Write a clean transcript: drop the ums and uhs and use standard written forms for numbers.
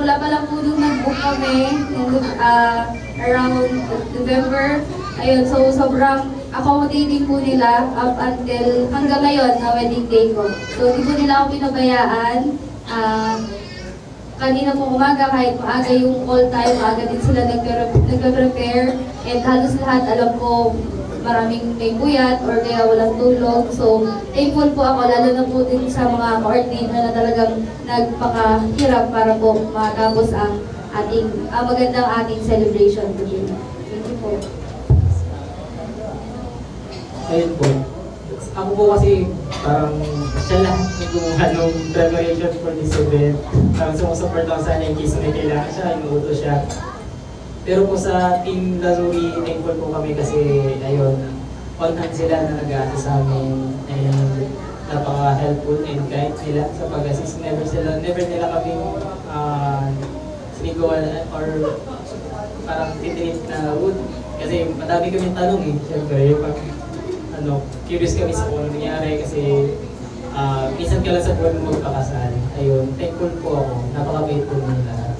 simula pa lang po nung nag-book kami, around November, ayun, so sobrang accommodating po nila up until hanggang ngayon na wedding day ko. So di po nila ako pinabayaan. Kanina po umaga, kahit maaga yung call time, maaga din sila nagpe-prepare. And halos lahat, alam ko, maraming may buyat or kaya walang tulog. So, thankful po ako, lalo na po din sa mga coordinator na talagang nagpakahirap para po matapos ang magandang ating celebration today. Thank you po. Ayun po. Ako po kasi parang siya lang nagkumuha nung preparation for this event. Parang sumusupport ako sana in case may kailangan siya, inuuto siya. Pero po sa Team Lazuri, thankful po kami kasi ayun, on hand sila na nag-aasa sa amin and napaka-helpful and kind nila sa pag-assist. Never nila kaming sinigawan or parang titinit na wood. Kasi madami kaming tanong eh, syempre, pag curious kami sa kung ano nangyari kasi minsan ka lang sa buwan magpakasal. Ayun, thankful po ako, napaka-grateful nila.